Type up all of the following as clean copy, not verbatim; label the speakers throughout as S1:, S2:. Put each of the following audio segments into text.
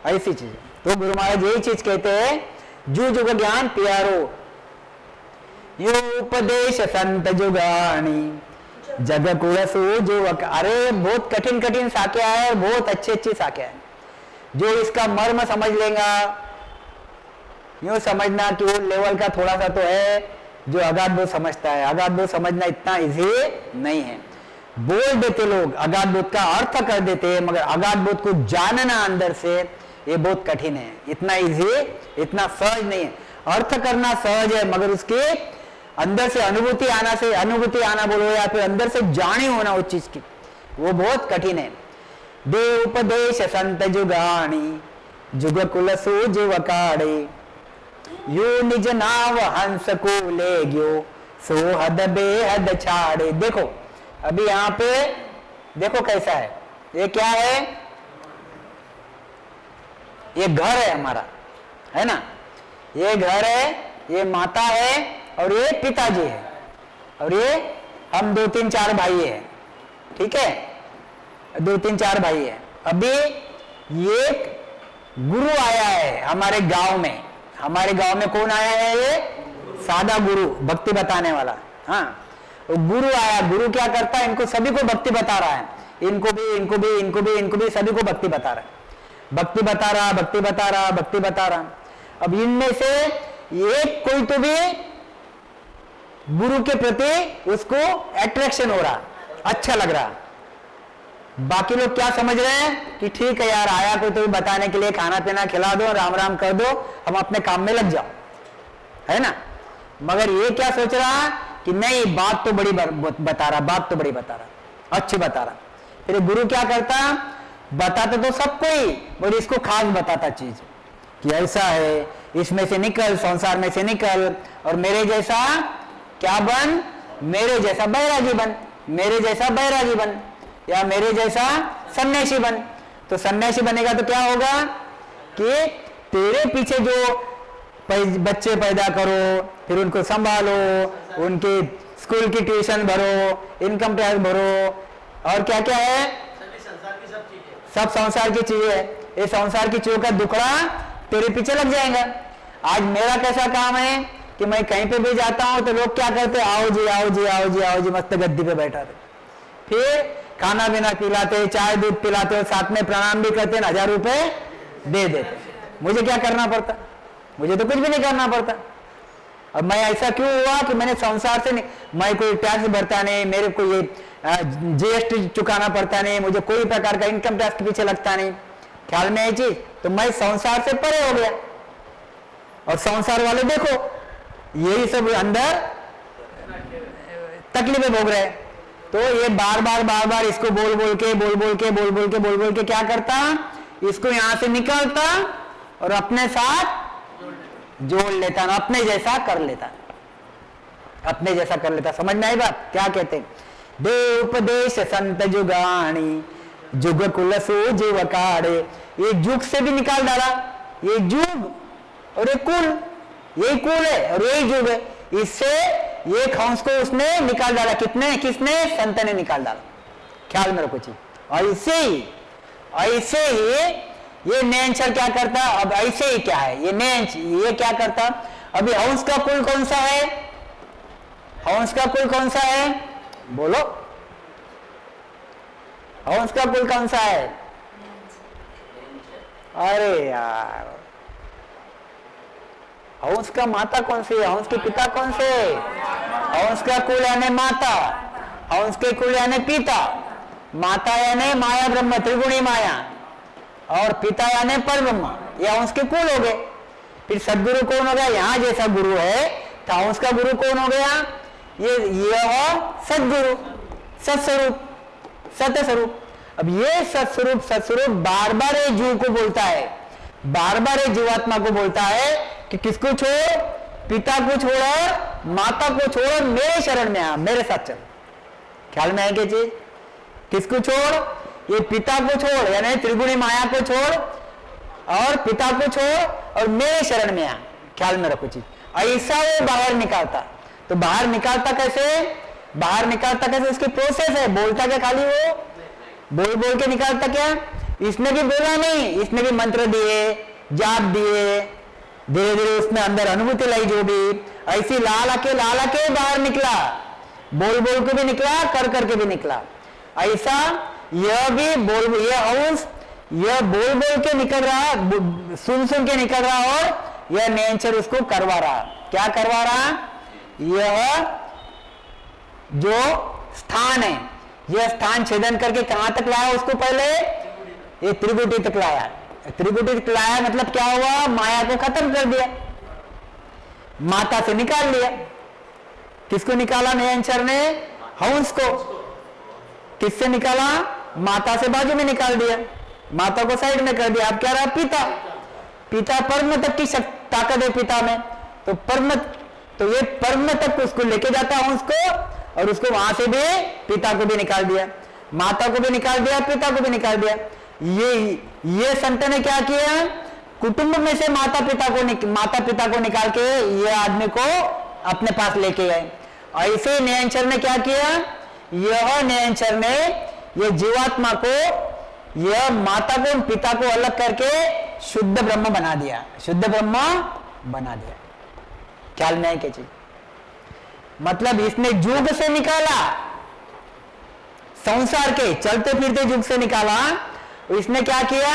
S1: ऐसी चीज। तो गुरु महाराज यही चीज कहते हैं, जू जुग ज्ञान प्यारो यो उपदेश संत जुगानी जग कुलसु जो। अरे बहुत कठिन कठिन साख्या है, बहुत अच्छी अच्छी साख्या है। जो इसका मर्म समझ लेगा, यूं समझना कि वो लेवल का थोड़ा सा तो है जो अगाध बोध समझता है। अगाध बोध समझना इतना इजी नहीं है। बोल देते लोग, अगाध बोध का अर्थ कर देते हैं, मगर अगाध बोध को जानना अंदर से ये बहुत कठिन है। इतना इजी, इतना सहज नहीं है। अर्थ करना सहज है, मगर उसके अंदर से अनुभूति आना बोलो, या फिर अंदर से जाने होना उस चीज की, वो बहुत कठिन है। देव उपदेश संत जुगानी जुग कुलसु जीव काड़े यो निज नाव हंस को ले गयो सो हद बेहद छाड़े। देखो अभी यहाँ पे देखो कैसा है, ये क्या है, ये घर है हमारा, है ना, ये घर है, ये माता है और ये पिताजी है, और ये हम 2-3-4 भाई हैं, ठीक है, 2-3-4 भाई हैं। अभी ये गुरु आया है हमारे गांव में। हमारे गांव में कौन आया है? ये सादा गुरु, भक्ति बताने वाला। हाँ, गुरु आया। गुरु क्या करता है? इनको सभी को भक्ति बता रहा है, इनको भी, इनको भी, इनको भी, इनको भी, सभी को भक्ति बता रहा है, भक्ति बता रहा, भक्ति बता रहा, भक्ति बता रहा। अब इनमें से एक कोई तो भी गुरु के प्रति उसको अट्रैक्शन हो रहा, अच्छा लग रहा। बाकी लोग क्या समझ रहे हैं कि ठीक है यार, आया कोई तो भी बताने के लिए, खाना पीना खिला दो, राम राम कर दो, हम अपने काम में लग जाओ, है ना। मगर ये क्या सोच रहा कि नहीं, बात तो बड़ी बता रहा, बात तो बड़ी बता रहा, अच्छी बता रहा। फिर गुरु क्या करता, बताता तो सबको ही, और इसको खास बताता चीज कि ऐसा है, इसमें से निकल, संसार में से निकल, और मेरे जैसा क्या बन, मेरे जैसा बैरागी बन, मेरे जैसा बैरागी बन, या मेरे जैसा सन्यासी बन। तो सन्यासी बनेगा तो क्या होगा कि तेरे पीछे जो बच्चे पैदा करो, फिर उनको संभालो, उनके स्कूल की ट्यूशन भरो, इनकम टैक्स भरो, और क्या क्या है, सब संसार की चीजें है। ये संसार की चीजों का दुखड़ा तेरे पीछे लग जाएगा। आज मेरा कैसा काम है कि मैं कहीं पे भी जाता हूं तो लोग क्या करते, आओ जी आओ जी आओ जी आओ जी, मस्त गद्दी पे बैठा थे, फिर खाना पीना पिलाते, चाय दूध पिलाते, और साथ में प्रणाम भी करते, 1000 रुपए दे देते। मुझे क्या करना पड़ता? मुझे तो कुछ भी नहीं करना पड़ता। अब मैं ऐसा क्यों हुआ कि मैंने संसार से मैं कोई टैक्स भरता नहीं, मेरे को ये जीएसटी चुकाना पड़ता नहीं, मुझे कोई प्रकार का इनकम टैक्स के पीछे लगता नहीं, ख्याल में ये चीज, तो मैं संसार से परे हो गया। और संसार वाले देखो यही सब अंदर तकलीफें भोग रहे हैं। तो ये बार बार इसको बोल बोल के क्या करता, इसको यहां से निकालता और अपने साथ जोड़ लेता, अपने जैसा कर लेता, अपने जैसा कर लेता। समझ में आई बात? क्या कहते हैं, देव उपदेश संत जुगानी जुग कुलसु जीव काड़े। ये जुग से भी निकाल डाला, ये जुग और ये कुल, यही कुल है और यही जुग है। इससे ये हंस को उसने निकाल डाला। किसने? संत ने निकाल डाला। ख्याल में रखो चीज। ऐसे ही ये नैंचर क्या करता, अब ऐसे ही क्या है ये नैंच, ये क्या करता। अभी हंस का कुल कौन सा है? हंस का कुल कौन सा है? बोलो, हंस का कुल कौन सा है? अरे यार, हंस का माता कौन सी है? हंस के पिता कौन से? हंस का कुल यानी माता, हंस के कुल यानी पिता। माता यानी माया ब्रह्म, त्रिगुणी माया, और पिता यानी पर ब्रह्म। ये हंस के कुल हो गए। फिर सदगुरु कौन हो गया? यहाँ जैसा गुरु है तो हंस का गुरु कौन हो गया? ये हो सदगुरु, सत्स्वरूप, सत्य स्वरूप। अब ये सत्स्वरूप बार बार ये जीव को बोलता है, बार बार ये जीवात्मा को बोलता है कि किसको छोड़, पिता को छोड़, माता को छोड़, मेरे शरण में आ, मेरे साथ चल। ख्याल में है क्या चीज? किसको छोड़? ये पिता को छोड़, यानी त्रिगुणी माया को छोड़, और पिता को छोड़ और मेरे शरण में आ। ख्याल में रखो चीज। ऐसा वो बाहर निकालता। तो बाहर निकालता कैसे? बाहर निकालता कैसे? उसकी प्रोसेस है। बोलता क्या खाली वो? बोल बोल के निकालता क्या? इसने भी बोला नहीं, इसने भी मंत्र दिए, जाप दिए, धीरे धीरे उसमें अंदर अनुभूति लाई जो भी, ऐसी लाल आके बाहर निकला, बोल बोल के भी निकला, कर करके भी निकला। ऐसा यह भी बोल, यह हंस यह बोल बोल के निकल रहा, सुन सुन के निकल रहा, और यह नेचर उसको करवा रहा। क्या करवा रहा? यह जो स्थान है, यह स्थान छेदन करके कहां तक लाया उसको? पहले ये त्रिकुटी तक लाया। त्रिकुटी तक लाया मतलब क्या हुआ? माया को खत्म कर दिया, माता से निकाल लिया। किसको निकाला निरंतर ने? हंस को। किससे निकाला? माता से बाजू में निकाल दिया, माता को साइड में कर दिया। अब क्या रहा? पिता। पिता परम तक की ताकत है पिता में, तो परम, तो ये परम तक उसको लेके जाता हंस को, और उसको वहां से भी पिता को भी निकाल दिया, माता को भी निकाल दिया, पिता को भी निकाल दिया। ये संत ने क्या किया? कुटुंब में से माता पिता को निकाल के ये आदमी को अपने पास लेके गए। ऐसे निरंतर ने क्या किया? यह निरंतर ने ये जीवात्मा को, यह माता को पिता को अलग करके शुद्ध ब्रह्म बना दिया, शुद्ध ब्रह्म बना दिया। ख्याल में है क्या चीज? मतलब इसने युग से निकाला, संसार के चलते फिरते युग से निकाला। इसने क्या किया?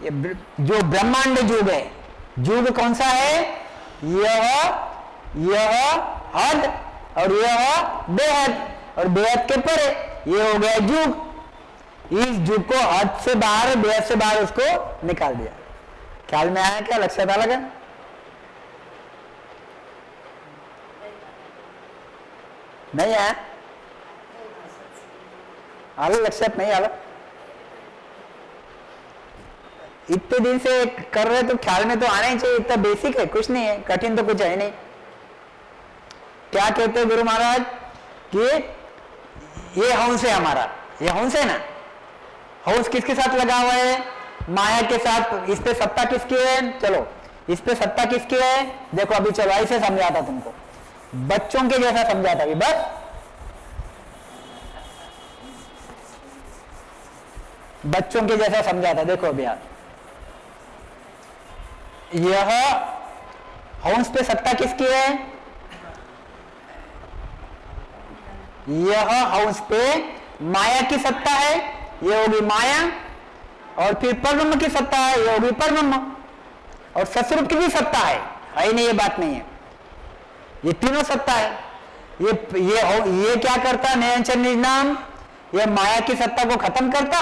S1: ये जो ब्रह्मांड युग है, युग कौन सा है? यह हद और यह बेहद, और बेहद के परे ये हो गया युग। इस युग को हद से बाहर, बेहद से बाहर उसको निकाल दिया। ख्याल में आया क्या? लक्ष्य था लगा? नहीं आया? आलो लक्ष्य नहीं आलो? इतने दिन से कर रहे तो ख्याल में तो आना ही चाहिए। इतना बेसिक है, कुछ नहीं है, कठिन तो कुछ है नहीं। क्या कहते हैं गुरु महाराज कि ये हंस है हमारा, ये हंस है ना। हंस किसके साथ लगा हुआ है? माया के साथ। इस पे सत्ता किसकी है? चलो इस पे सत्ता किसकी है? देखो अभी चलो ऐसे समझाता तुमको, बच्चों के जैसा समझाता अभी। बस बच्चों के जैसा समझाता। देखो अभी आप, यह हंस पे सत्ता किसकी है? यह हंस पे माया की सत्ता है, यह होगी माया। और फिर परब्रह्म की सत्ता है, यह होगी परब्रह्म। और सस्वरूप की भी सत्ता है ही नहीं, ये बात नहीं है। ये तीनों सत्ता है। ये क्या करता? निरंतर निज नाम, यह माया की सत्ता को खत्म करता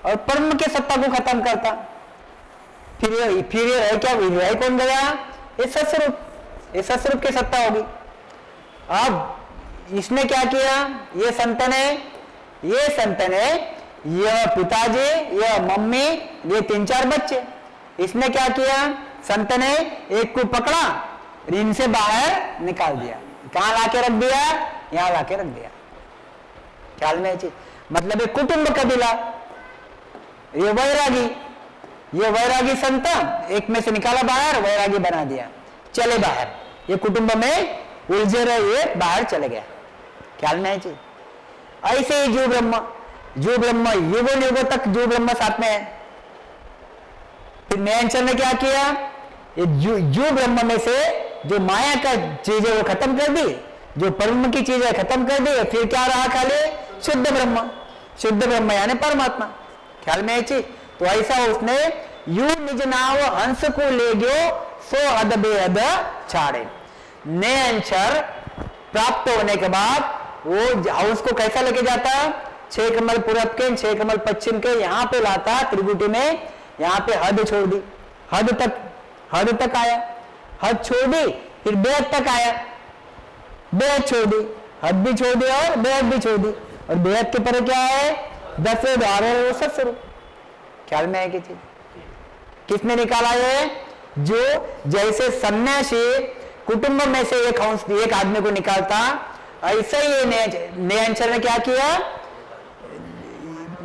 S1: और परम की सत्ता को खत्म करता। फिर ये रह क्या? रह कौन गया? ये सस्वरूप, ये सस्वरूप की सत्ता होगी। अब इसने क्या किया? ये संत ने यह पिताजी, यह मम्मी, ये 3-4 बच्चे, इसने क्या किया? संत ने एक को पकड़ा, इनसे बाहर निकाल दिया। कहां लाके रख दिया? यहां लाके रख दिया। ख्याल में चीज मतलब एक कुटुंब कबीला, ये वैरागी संत, एक में से निकाला बाहर, वैरागी बना दिया, चले बाहर। ये कुटुंब में उलझे रहे, ये बाहर चले गया। ख्याल में है चीज। ऐसे ही जो ब्रह्म युगों युगों तक जो ब्रह्म साथ में है। फिर निरंतर ने क्या किया? ये जो ब्रह्म में से जो माया का चीज है वो खत्म कर दी, जो परम की चीज है खत्म कर दी। फिर क्या रहा? खाली शुद्ध ब्रह्म यानी परमात्मा। ख्याल में है चीज। तो ऐसा उसने यू निज नाव हंस को ले गयो सो अद बेअद छाड़े। निरंतर प्राप्त होने के बाद वो हंस को कैसा लेके जाता? 6 कमल पूरब के, 6 कमल पश्चिम के, यहां पे लाता त्रिकुटी में। यहां पे हद छोड़ दी, हद तक आया, हद छोड़ दी, फिर बेहद तक आया, बेहद छोड़ दी, हद भी छोड़ दी और बेहद भी छोड़ दी। और बेहद के परे क्या है? 10वें द्वार है वो सत्स्वरूप। ख्याल में है कि चीज किसने निकाला? ये जो जैसे सन्यासी कुटुंब में से एक आदमी को निकालता, ऐसा ही निरंतर ने क्या किया?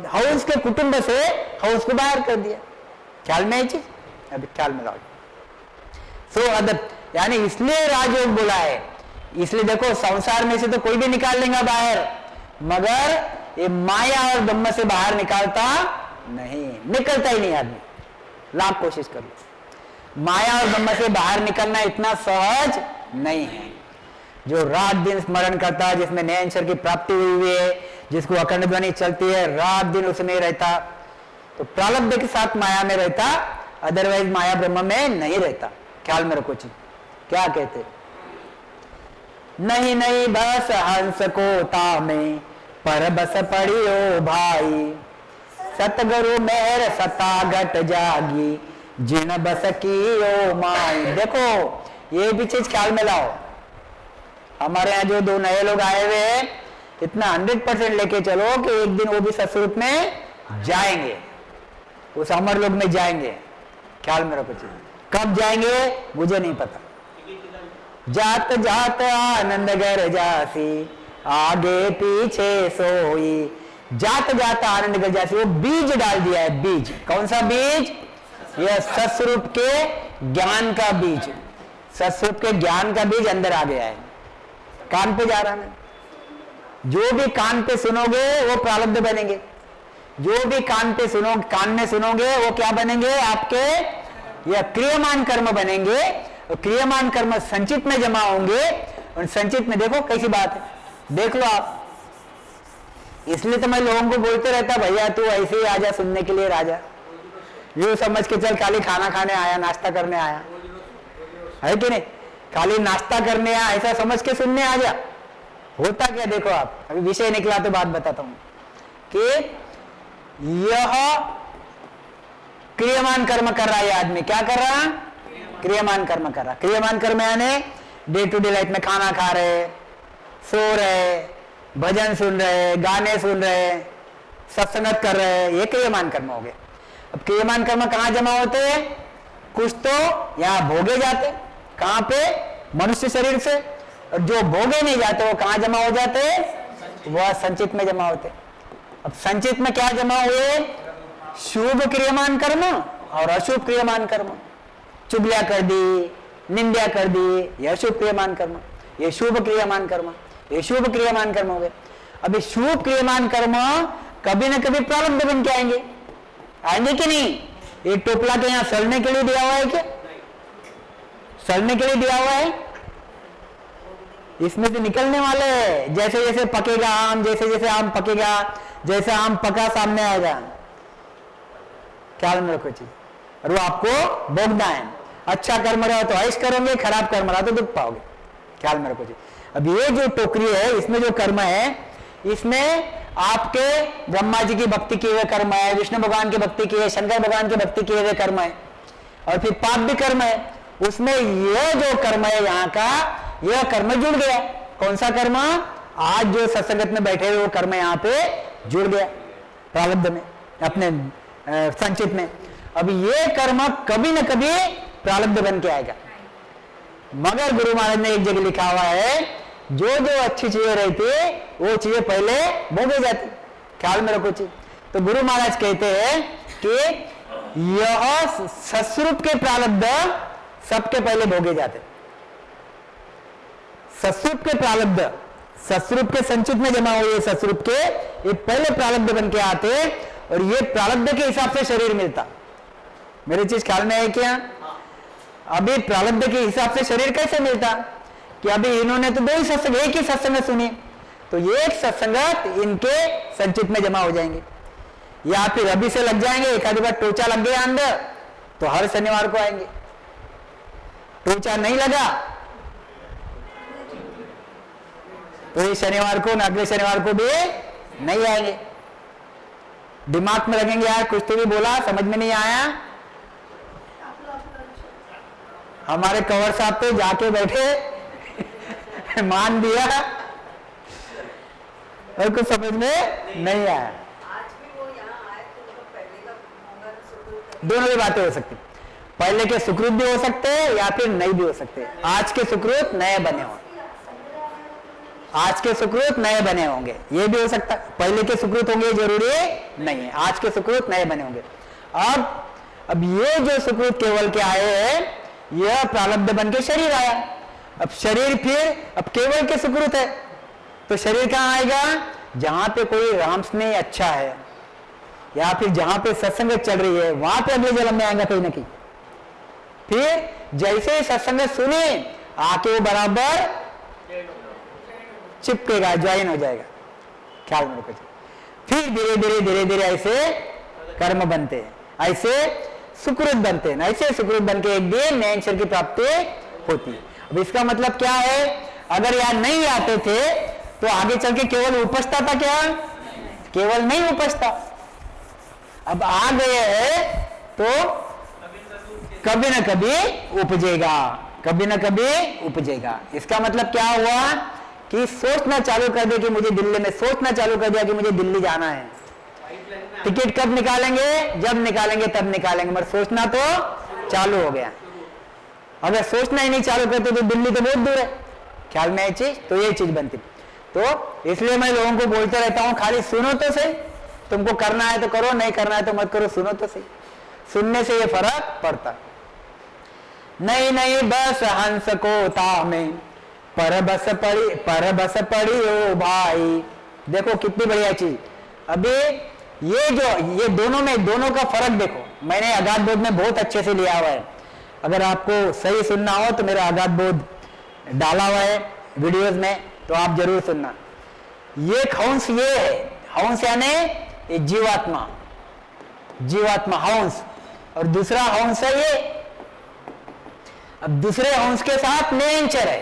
S1: हाउस के कुटुंब से हाउस को बाहर कर दिया। ख्याल में है चीज? अभी ख्याल में लाओ। सो अदब यानी इसलिए राजयोग बोला है। इसलिए देखो संसार में से तो कोई भी निकाल लेगा बाहर, मगर ये माया और ब्रह्म से बाहर निकालता नहीं, निकलता ही नहीं आदमी, लाख कोशिश कर लो। माया और ब्रह्म से बाहर निकलना इतना सहज नहीं है। जो रात दिन स्मरण करता है, जिसमें नए अक्षर की प्राप्ति हुई है, जिसको अखंड ध्वनि चलती है, रात दिन उसमें रहता, तो प्रारब्ध के साथ माया में रहता, अदरवाइज माया ब्रह्म में नहीं रहता। ख्याल में रखो जी, क्या कहते, नहीं नहीं बस हंस को तामे पर बस पड़ियो भाई, सतगुरु मेहर सता घट जागी जिन बस की ओ माई। देखो ये भी चीज ख्याल में लाओ। हमारे यहाँ जो 2 नए लोग आए हुए हैं, इतना 100% लेके चलो कि एक दिन वो भी सत्स्वरूप में जाएंगे, उस अमर लोग में जाएंगे। ख्याल में रखो चीज, कब जाएंगे मुझे नहीं पता। जात जात आनंद गर जासी आगे पीछे सोई, जात जात आनंद गर जासी, वो बीज डाल दिया है। बीज कौन सा बीज? यह सत्स्वरूप के ज्ञान का बीज, सत्स्वरूप के ज्ञान का बीज अंदर आ गया है। कान पे जा रहा है, जो भी कान पे सुनोगे वो प्रारब्ध बनेंगे, जो भी कान पे सुनो, कान में सुनोगे वो क्या बनेंगे? आपके यह क्रियमान कर्म बनेंगे, और क्रियमान कर्म संचित में जमा होंगे, और संचित में देखो कैसी बात है, देख लो आप। इसलिए तो मैं लोगों को बोलते रहता, भैया तू ऐसे ही आजा सुनने के लिए राजा, यूं समझ के चल खाली खाना खाने आया, नाश्ता करने आया है कि नहीं, खाली नाश्ता करने आया ऐसा समझ के सुनने आ जा। होता क्या देखो आप, अभी विषय निकला तो बात बताता हूं कि यह क्रियमान कर्म कर रहा है आदमी। क्या कर रहा? क्रियमान कर्म कर रहा। क्रियमान कर्म यानी डे टू डे लाइफ में खाना खा रहे, सो रहे, भजन सुन रहे, गाने सुन रहे, सत्संगत कर रहे, ये क्रियमान कर्म हो गए। अब क्रियमान कर्म कहां जमा होते हैं? कुछ तो यहां भोगे जाते, कहां पे? मनुष्य शरीर से, और जो भोगे नहीं जाते वो कहां जमा हो जाते? वह संचित में जमा होते। अब संचित में क्या जमा हुए? शुभ क्रियमान कर्म और अशुभ क्रियमान कर्म। चुगलिया कर दी, निंदा कर दी, यह शुभ क्रियमान कर्म, ये शुभ क्रियमान कर्म, ये शुभ क्रियमान कर्म हो गए। अब ये शुभ क्रियमान कर्म कभी ना कभी प्रारब्ध बन के आएंगे, आएंगे कि नहीं? ये टोपला के यहां सड़ने के लिए दिया हुआ है क्या? सड़ने के लिए दिया हुआ है, इसमें से निकलने वाले हैं। जैसे जैसे पकेगा आम, जैसे जैसे आम पकेगा, जैसे आम पका सामने आएगा। ख्याल में रखो चीज, और वो आपको भोगना है। अच्छा कर्म रहा तो ऐश करोगे, खराब कर्म रहा तो दुख पाओगे। ख्याल में रखो चीज। अब ये जो टोकरी है, इसमें जो कर्म है, इसमें आपके ब्रह्मा जी की भक्ति किए हुए कर्म है, विष्णु भगवान की भक्ति की है, शंकर भगवान की भक्ति किए हुए कर्म है, और फिर पाप भी कर्म है। उसमें यह जो कर्म है यहाँ का, यह कर्म जुड़ गया। कौन सा कर्म? आज जो सत्संगत में बैठे हुए वो कर्म यहाँ पे जुड़ गया प्रारब्ध में, अपने संचित में। अब ये कर्म कभी न कभी प्रारब्ध बन के आएगा। मगर गुरु महाराज ने एक जगह लिखा हुआ है, जो जो अच्छी चीजें रहती वो चीजें पहले भोगे जाती। ख्याल में रखो चीज। तो गुरु महाराज कहते हैं कि यह सत्स्वरूप के प्रारब्ध सबके पहले भोगे जाते। सत्स्वरूप के प्रारब्ध, सत्स्वरूप के संचित में जमा हुए सत्स्वरूप के, ये पहले प्रारब्ध बन के आते, और ये प्रारब्ध के हिसाब से शरीर मिलता। मेरी चीज ख्याल में है क्या? अभी प्रारब्ध के हिसाब से शरीर कैसे मिलता? कि अभी इन्होंने तो 2 ही सत्संग, एक ही सत्संग सुनी, तो ये एक सत्संगत इनके संचित में जमा हो जाएंगे, या फिर अभी से लग जाएंगे। एक आधी बार टोचा लग गया अंदर तो हर शनिवार को आएंगे, टोचा नहीं लगा तो ये शनिवार को, अगले शनिवार को भी नहीं आएंगे। दिमाग में लगेंगे यार कुछ तो भी बोला, समझ में नहीं आया। हमारे कंवर साहब पे जाके बैठे मान दिया और कुछ समझ में नहीं आया। दोनों भी बातें हो सकती, पहले के सुकृत भी हो सकते हैं या फिर नहीं भी हो सकते। आज के सुकृत नए बने होंगे, आज के सुकृत नए बने होंगे, ये भी हो सकता। पहले के सुकृत होंगे जरूरी नहीं है, आज के सुकृत नए बने होंगे। अब ये जो सुकृत केवल के आए हैं, यह प्रारब्ध बन के शरीर आया। अब शरीर फिर अब केवल के सुकृत है, तो शरीर कहां आएगा? जहां पे कोई राम स्नेह अच्छा है, या फिर जहां पे सत्संग चल रही है वहां पे अगले जन्म में आएगा कहीं ना कहीं। फिर जैसे ही सत्संग सुने आके वो बराबर चिपकेगा, ज्वाइन हो जाएगा। ख्याल में रखो। फिर धीरे धीरे धीरे धीरे ऐसे कर्म बनते हैं, ऐसे सुकृत बनते हैं, ऐसे सुकृत बन के एक दिन नैनचर की प्राप्ति होती है। अब इसका मतलब क्या है, अगर यहाँ नहीं आते थे तो आगे चल के केवल उपजता था क्या? केवल नहीं उपजता। अब आ गए हैं तो कभी ना कभी उपजेगा, कभी ना कभी उपजेगा। इसका मतलब क्या हुआ कि सोचना चालू कर दे कि मुझे दिल्ली में, सोचना चालू कर दिया कि मुझे दिल्ली जाना है। टिकट कब निकालेंगे? जब निकालेंगे तब निकालेंगे, मगर सोचना तो चालू हो गया। अगर सोचना ही नहीं चालू करते तो दिल्ली तो बहुत दूर है। ख्याल में ये चीज, तो ये चीज बनती। तो इसलिए मैं लोगों को बोलते रहता हूं खाली सुनो तो सही, तुमको करना है तो करो, नहीं करना है तो मत करो, सुनो तो सही। सुनने से ये फर्क पड़ता। नहीं नहीं बस हंस को तामे पर बस पड़ी ओ भाई। देखो कितनी बढ़िया चीज। अभी ये दोनों में, दोनों का फर्क देखो। मैंने अगाध बोध में बहुत अच्छे से लिया हुआ है। अगर आपको सही सुनना हो तो मेरा अगाध बोध डाला हुआ है वीडियोस में, तो आप जरूर सुनना। ये हंस ये है, हंस यानी जीवात्मा, जीवात्मा हंस, और दूसरा हंस है ये। अब दूसरे हंस के साथ नयनचर है।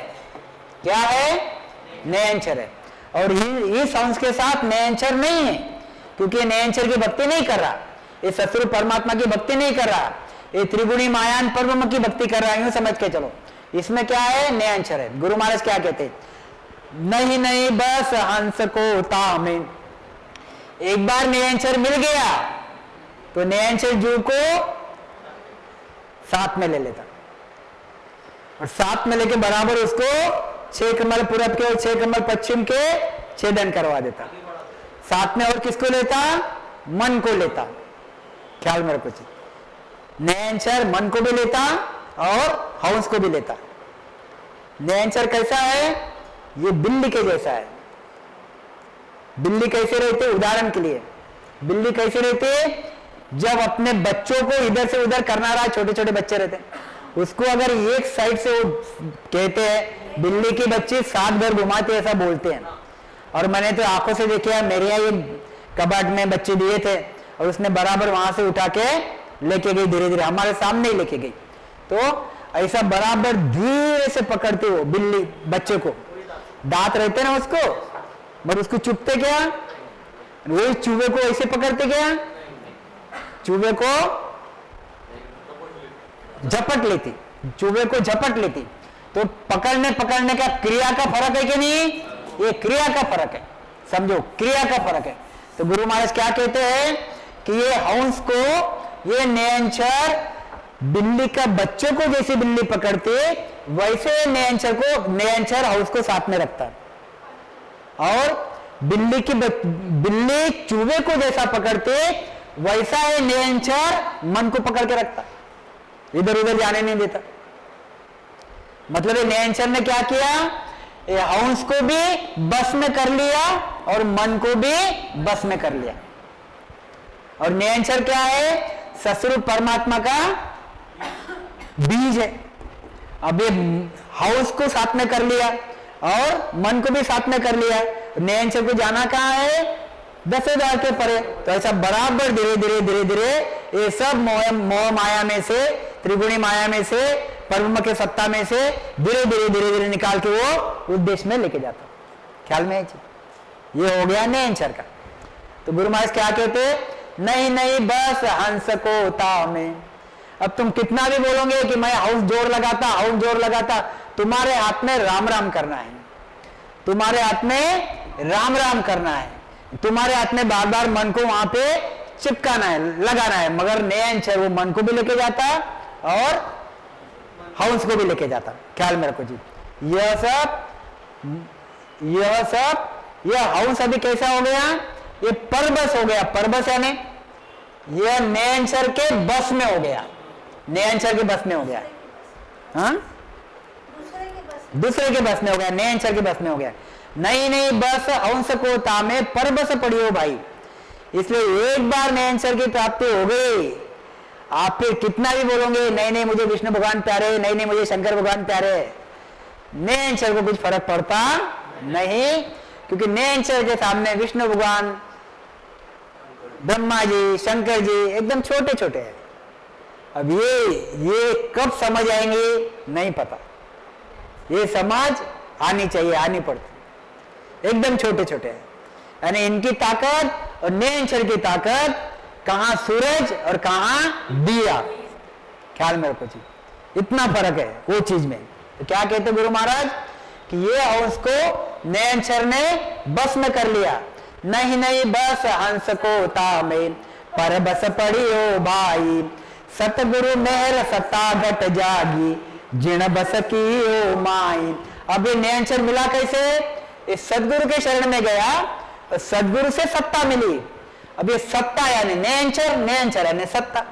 S1: क्या है? नयनचर है। और इस हंस के साथ नयनचर नहीं है, क्योंकि नयनचर की भक्ति नहीं कर रहा, ये ससुर परमात्मा की भक्ति नहीं कर रहा, ये त्रिगुणी मायान परब्रह्म की भक्ति कर रहा है। यूं समझ के चलो, इसमें क्या है? नयनचर है। गुरु महाराज क्या कहते हैं? नहीं नहीं बस हंस को तामे। एक बार नयनचर मिल गया तो नयनचर जीव को साथ में ले लेता, और साथ में लेके बराबर उसको 6 कमल पूरब के और 6 कमल पश्चिम के छेदन करवा देता। साथ में और किसको लेता? मन को लेता। ख्याल में रखो। नयनचर मन को भी लेता और हंस को भी लेता। नयनचर कैसा है? ये बिल्ली के जैसा है। बिल्ली कैसे रहते? उदाहरण के लिए बिल्ली कैसे रहते? जब अपने बच्चों को इधर से उधर करना रहा, छोटे छोटे बच्चे रहते, उसको अगर एक साइड से, वो कहते हैं बिल्ली की बच्ची 7 बार घुमाते, ऐसा बोलते हैं। और मैंने तो आंखों से देखा, मेरे यहाँ ये कबाट में बच्चे दिए थे और उसने बराबर वहां से उठा के लेके गई, धीरे धीरे हमारे सामने ही लेके गई। तो ऐसा बराबर धीरे से पकड़ते हो बिल्ली बच्चे को, दांत रहते ना उसको, मगर उसको चुपते क्या? वही चूहे को ऐसे पकड़ते क्या? चूहे को झपट लेती, चूहे को झपट लेती। तो पकड़ने पकड़ने का क्रिया का फर्क है कि नहीं? ये क्रिया का फर्क है, समझो, क्रिया का फर्क है। तो गुरु महाराज क्या कहते हैं कि ये हंस को, ये नयनचर बिल्ली का बच्चों को जैसे बिल्ली पकड़ते, वैसे नयनचर हंस को साथ में रखता, और बिल्ली चूहे को जैसा पकड़ते, वैसा है नयनचर मन को पकड़ के रखता, इधर उधर जाने नहीं देता। मतलब नयनचर ने क्या किया? हंस को भी बस में कर लिया और मन को भी बस में कर लिया। और नयनचर क्या है? ससुर परमात्मा का बीज है। अब ये हंस को साथ में कर लिया और मन को भी साथ में कर लिया। नयनचर को जाना कहाँ है? 10,000 के परे। तो ऐसा बराबर धीरे धीरे धीरे धीरे ये सब मोह माया में से, त्रिगुणी माया में से, परब्रह्म के सत्ता में से धीरे धीरे धीरे धीरे निकाल के वो उद्देश्य में लेके जाता। ख्याल में है? ये हो गया नयनचर का। तो गुरु महाराज क्या कहते? नहीं नहीं बस हंस को तामे। अब तुम कितना भी बोलोगे कि मैं हाउस जोर लगाता, तुम्हारे हाथ में राम राम करना है, तुम्हारे हाथ में राम राम करना है, तुम्हारे हाथ में बार बार मन को वहां पे चिपकाना है, लगाना है। मगर नयनचर वो मन को भी लेके जाता और हंस को भी लेके जाता। ख्याल में रखो जी। यह हंस अभी कैसा हो गया? ये परबस हो गया। परबस यानी यह नयनचर के बस में हो गया, नयनचर के बस में हो गया। हाँ, दूसरे के बस में हो गया, नयनचर के बस में हो गया। नहीं नहीं बस हंस को तामे परबस पड़ियो भाई। इसलिए एक बार नयनचर की प्राप्ति हो गई, आप फिर कितना भी बोलोगे नहीं नहीं मुझे विष्णु भगवान प्यारे, नहीं नहीं मुझे शंकर भगवान प्यारे, नयनचर को कुछ फर्क पड़ता नहीं, क्योंकि नयनचर के सामने विष्णु भगवान, ब्रह्मा जी, शंकर जी एकदम छोटे छोटे हैं। अब ये कब समझ आएंगे नहीं पता, ये समझ आनी चाहिए, आनी पड़ती, एकदम छोटे छोटे हैं। यानी इनकी ताकत और नयनचर की ताकत, कहां सूरज और कहां दिया, ख्याल में रखो जी, इतना फर्क है वो चीज में। तो क्या कहते गुरु महाराज कि ये हंस को नयनचर ने बस में कर लिया, नहीं नहीं बस हंस को तामे पर बस पड़ी हो भाई, सतगुरु मेहर सत्ता घट जागी जिण बस की ओ माई। अब ये नयनचर मिला कैसे, इस सदगुरु के शरण में गया, सदगुरु से सत्ता मिली। अब ये सत्ता यानी नयनचर, नयनचर यानी सत्ता,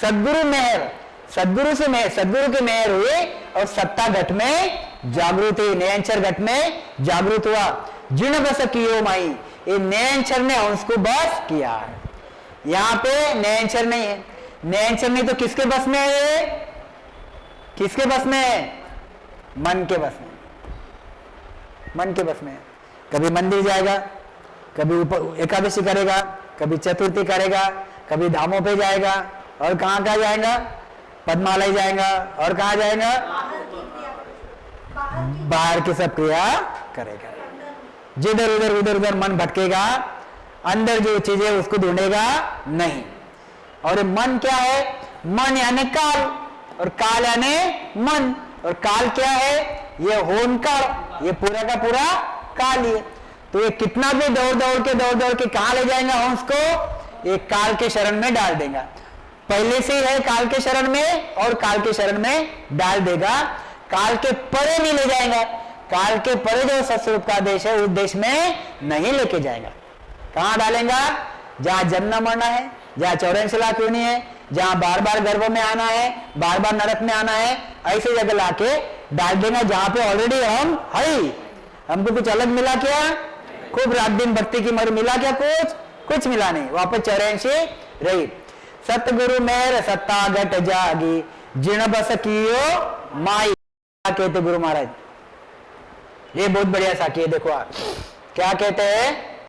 S1: सदगुरु मेहर, सदगुरु से मेहर, सदगुरु के मेहर हुए और सत्ता घट में जागृत हुई, नयनचर घट में जागृत हुआ। जिण बस कियो माई, ये नयनचर ने उसको बस किया। यहां पे नयनचर नहीं है, नयनचर नहीं तो किसके बस में है, किसके बस में है, मन के बस में, मन के बस में। कभी मंदिर जाएगा, कभी एकादशी करेगा, कभी चतुर्थी करेगा, कभी धामों पे जाएगा, और कहां कहां जाएगा, पद्मालय जाएगा, और कहां जाएगा, बाहर की सब क्रिया करेगा, जिधर उधर उधर उधर मन भटकेगा, अंदर जो चीजें उसको ढूंढेगा नहीं। और मन क्या है, मन यानी काल, और काल यानी मन, और काल क्या है, ये होनकार, ये पूरा का पूरा काल ही है। तो ये कितना भी दौड़ दौड़ के कहां ले जाएगा हंस को, ये काल के शरण में डाल देगा, पहले से ही है काल के शरण में, और काल के शरण में डाल देगा, काल के परे नहीं ले जाएगा, काल के परे जो सत्स्वरूप का देश है उस देश में नहीं लेके जाएगा। कहां डालेगा, जहां जन्म मरना है, जहां 84 लाख योनि है, जहां बार बार गर्भ में आना है, बार बार नरक में आना है, ऐसे जगह लाके डाल देगा जहां पे ऑलरेडी हम है। हमको कुछ अलग मिला क्या, खूब रात दिन भक्ति की मर मिला क्या, कुछ मिला नहीं, वापस 84 रही। सतगुरु मेहर सत्ता घट जागी जिण बस कियो माई, कहते गुरु महाराज, ये बहुत बढ़िया साखी है। देखो आप क्या कहते हैं,